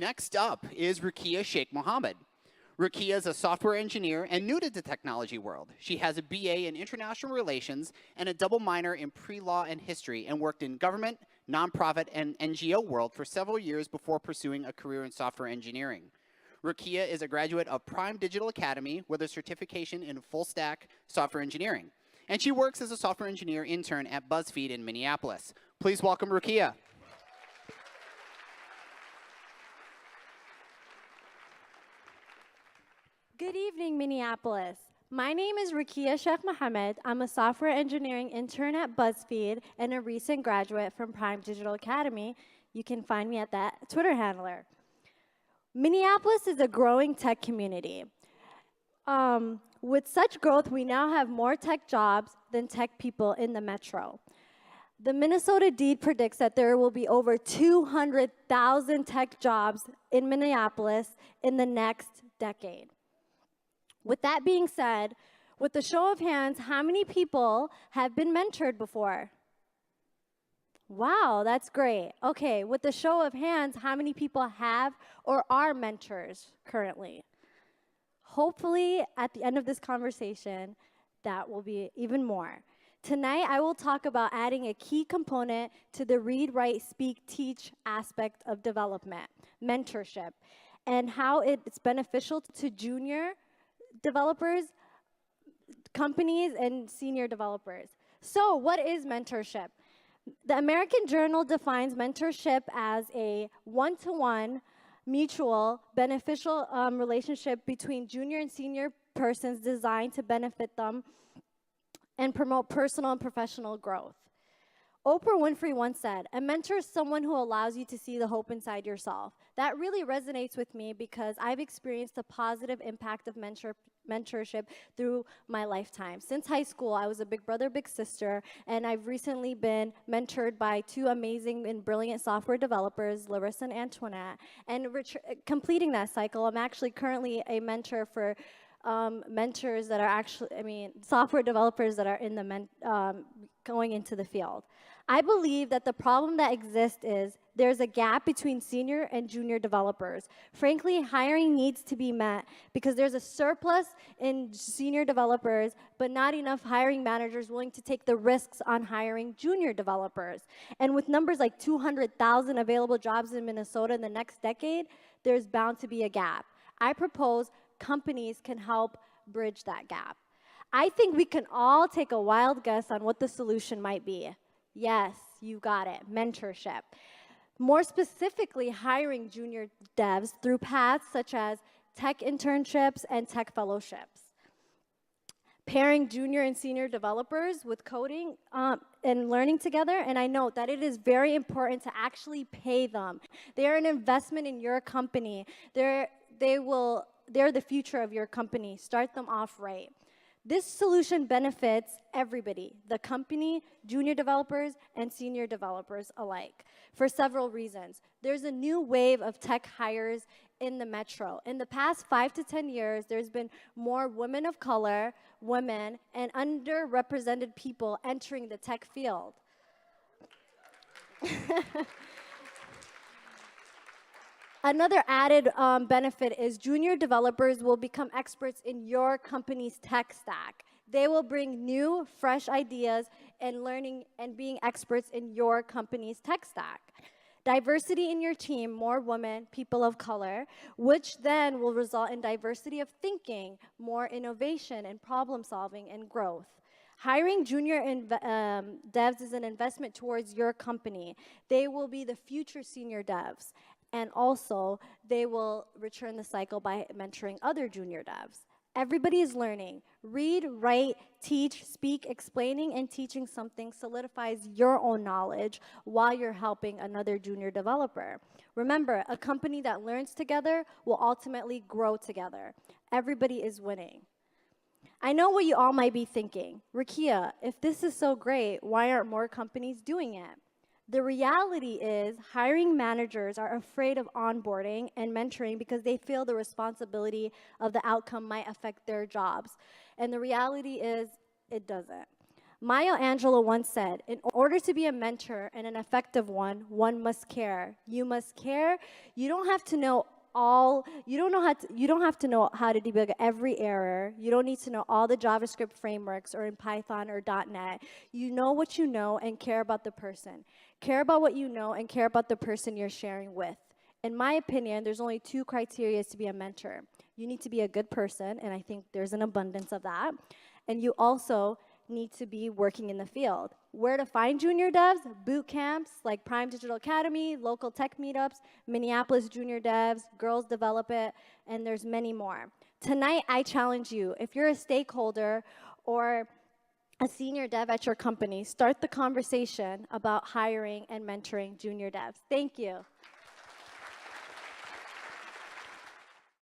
Next up is Rukia Sheikh-Mohamed. Rukia is a software engineer and new to the technology world. She has a BA in international relations and a double minor in pre-law and history, and worked in government, nonprofit, and NGO world for several years before pursuing a career in software engineering. Rukia is a graduate of Prime Digital Academy with a certification in full stack software engineering. And she works as a software engineer intern at BuzzFeed in Minneapolis. Please welcome Rukia. Good evening, Minneapolis. My name is Rukia Sheikh-Mohamed. I'm a software engineering intern at BuzzFeed and a recent graduate from Prime Digital Academy. You can find me at that Twitter handler. Minneapolis is a growing tech community. With such growth, we now have more tech jobs than tech people in the metro. The Minnesota Deed predicts that there will be over 200,000 tech jobs in Minneapolis in the next decade. With that being said, with a show of hands, how many people have been mentored before? Wow, that's great. Okay, with a show of hands, how many people have or are mentors currently? Hopefully, at the end of this conversation, that will be even more. Tonight, I will talk about adding a key component to the read, write, speak, teach aspect of development, mentorship, and how it's beneficial to junior developers, companies, and senior developers. So, what is mentorship? The American Journal defines mentorship as a one-to-one, mutual, beneficial relationship between junior and senior persons designed to benefit them and promote personal and professional growth. Oprah Winfrey once said, "A mentor is someone who allows you to see the hope inside yourself." That really resonates with me because I've experienced the positive impact of mentorship through my lifetime. Since high school, I was a big brother, big sister, and I've recently been mentored by two amazing and brilliant software developers, Larissa and Antoinette. And completing that cycle, I'm actually currently a mentor for mentors that are software developers that are in the going into the field. I believe that the problem that exists is there's a gap between senior and junior developers. Frankly, hiring needs to be met because there's a surplus in senior developers, but not enough hiring managers willing to take the risks on hiring junior developers. And with numbers like 200,000 available jobs in Minnesota in the next decade, there's bound to be a gap. I propose companies can help bridge that gap. I think we can all take a wild guess on what the solution might be. Yes, you got it, mentorship. More specifically, hiring junior devs through paths such as tech internships and tech fellowships. Pairing junior and senior developers with coding and learning together, and I note that it is very important to actually pay them. They are an investment in your company. They're the future of your company. Start them off right. This solution benefits everybody, the company, junior developers, and senior developers alike, for several reasons. There's a new wave of tech hires in the metro. In the past 5 to 10 years, there's been more women of color, women, and underrepresented people entering the tech field. Another added benefit is junior developers will become experts in your company's tech stack. They will bring new, fresh ideas and learning and being experts in your company's tech stack. Diversity in your team, more women, people of color, which then will result in diversity of thinking, more innovation and problem solving and growth. Hiring junior devs is an investment towards your company. They will be the future senior devs. And also, they will return the cycle by mentoring other junior devs. Everybody is learning. Read, write, teach, speak, explaining, and teaching something solidifies your own knowledge while you're helping another junior developer. Remember, a company that learns together will ultimately grow together. Everybody is winning. I know what you all might be thinking. Rukia, if this is so great, why aren't more companies doing it? The reality is hiring managers are afraid of onboarding and mentoring because they feel the responsibility of the outcome might affect their jobs. And the reality is it doesn't. Maya Angelou once said, in order to be a mentor and an effective one must care. You must care. You don't have to know you don't have to know how to debug every error. You don't need to know all the JavaScript frameworks or in Python or .NET. You know what you know and care about the person. Care about what you know and care about the person you're sharing with. In my opinion, there's only 2 criteria to be a mentor. You need to be a good person, and I think there's an abundance of that. And you also need to be working in the field. Where to find junior devs? Boot camps like Prime Digital Academy, local tech meetups, Minneapolis Junior Devs, Girls Develop It, and there's many more. Tonight, I challenge you, if you're a stakeholder or a senior dev at your company, start the conversation about hiring and mentoring junior devs. Thank you.